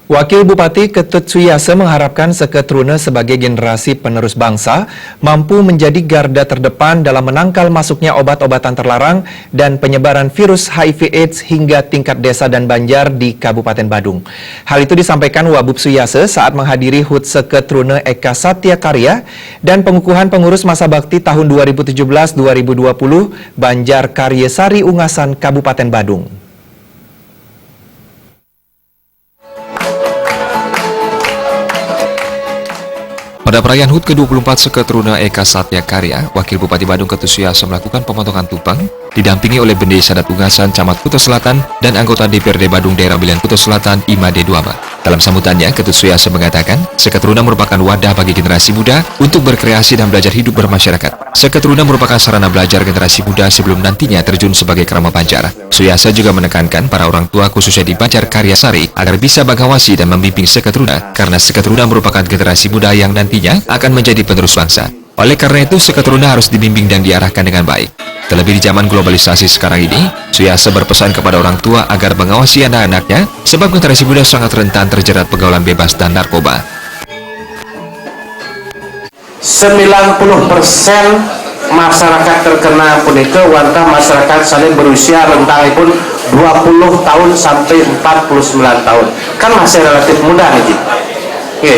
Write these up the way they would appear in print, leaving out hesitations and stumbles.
Wakil Bupati Ketut Suyase mengharapkan Seketruna sebagai generasi penerus bangsa mampu menjadi garda terdepan dalam menangkal masuknya obat-obatan terlarang dan penyebaran virus HIV/AIDS hingga tingkat desa dan banjar di Kabupaten Badung. Hal itu disampaikan Wabub Suyase saat menghadiri HUT Seketruna Eka Satya Karya dan pengukuhan pengurus masa bakti tahun 2017-2020 Banjar Karyesari Ungasan Kabupaten Badung. Pada perayaan HUT ke-24 Seketruna Eka Satya Karya, Wakil Bupati Badung Ketut Suyase melakukan pemotongan tumpeng, didampingi oleh Bende Sadat Ungasan Camat Kuto Selatan dan anggota DPRD Badung Daerah Pemilihan Kuto Selatan Imade Duama. Dalam sambutannya, Ketut Suyase mengatakan, Seketruna merupakan wadah bagi generasi muda untuk berkreasi dan belajar hidup bermasyarakat. Seketruna merupakan sarana belajar generasi muda sebelum nantinya terjun sebagai Krama Banjar. Suyase juga menekankan para orang tua khususnya di Banjar Karyasari agar bisa mengawasi dan membimbing Seketruna, karena Seketruna merupakan generasi muda yang nantinya akan menjadi penerus bangsa. Oleh karena itu, Seketruna harus dibimbing dan diarahkan dengan baik. Terlebih di zaman globalisasi sekarang ini, Suyase berpesan kepada orang tua agar mengawasi anak-anaknya, sebab generasi muda sangat rentan terjerat pergaulan bebas dan narkoba. 90% masyarakat terkena punika wantah masyarakat saling berusia rentangipun 20 tahun sampai 49 tahun. Kan masih relatif muda nih. Oke.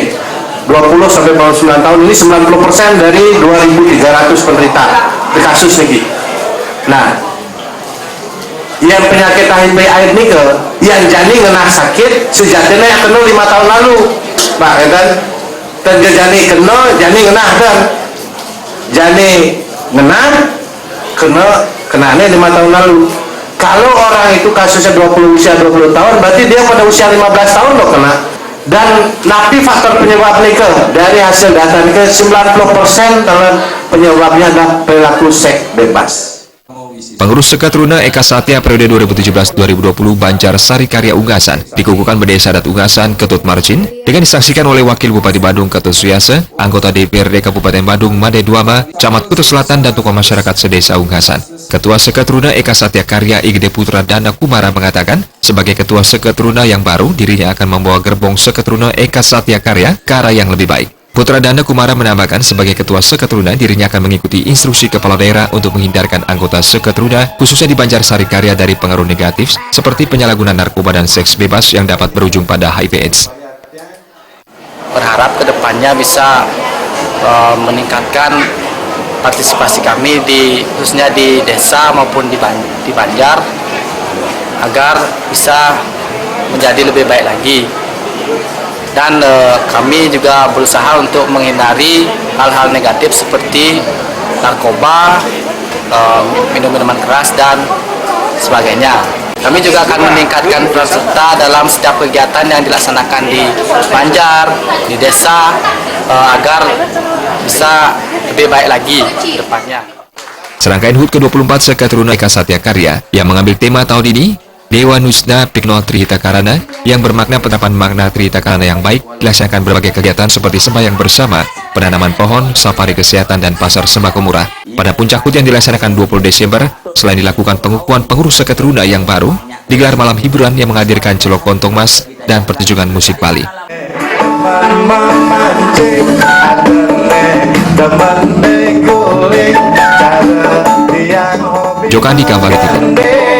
20 sampai 49 tahun ini 90% dari 2.300 penderita di kasus lagi. Nah, yang penyakit HIV/AIDS ini yang jani kena sakit sejatinya yang kena 5 tahun lalu, Pak, kan? Dan jani kena kan? Jani kena 5 tahun lalu. Kalau orang itu kasusnya usia 20 tahun, berarti dia pada usia 15 tahun loh kena. Dan napi faktor penyebab nikah dari hasil data nikah 90% penyebabnya adalah perilaku seks bebas. Pengurus Seketruna Eka Satya periode 2017-2020 Banjar Sari Karya Ungasan dikukuhkan Bende Sadat Ungasan Ketut Marcin dengan disaksikan oleh Wakil Bupati Badung Ketut Suyase, anggota DPRD Kabupaten Badung Made Duama, Camat Kuto Selatan dan tokoh masyarakat sedesa Ungasan. Ketua Seketruna Eka Satya Karya Igede Putra Dana Kumara mengatakan, sebagai Ketua Seketruna yang baru, dirinya akan membawa gerbong Seketruna Eka Satya Karya ke arah yang lebih baik. Putra Dana Kumara menambahkan sebagai Ketua Seketruna dirinya akan mengikuti instruksi Kepala Daerah untuk menghindarkan anggota Seketruna khususnya di Banjar Sari Karya dari pengaruh negatif seperti penyalahgunaan narkoba dan seks bebas yang dapat berujung pada HIV/AIDS. Berharap kedepannya bisa meningkatkan partisipasi kami khususnya di desa maupun di Banjar agar bisa menjadi lebih baik lagi. Dan kami juga berusaha untuk menghindari hal-hal negatif seperti narkoba, minum-minuman keras, dan sebagainya. Kami juga akan meningkatkan peran serta dalam setiap kegiatan yang dilaksanakan di Banjar, di desa, agar bisa lebih baik lagi ke depannya. Serangkaian HUT ke-24 Seketruna Eka Satya Karya yang mengambil tema tahun ini, Dewa Nusna Pikno Trihita Karana, yang bermakna penerapan makna Trihita Karana yang baik, dilaksanakan berbagai kegiatan seperti sembahyang bersama, penanaman pohon, safari kesehatan, dan pasar sembako murah. Pada puncak HUT yang dilaksanakan 20 Desember, selain dilakukan pengukuhan pengurus Seketruna yang baru, digelar malam hiburan yang menghadirkan celok kontong mas dan pertunjukan musik Bali. Jokandika Bali Timur.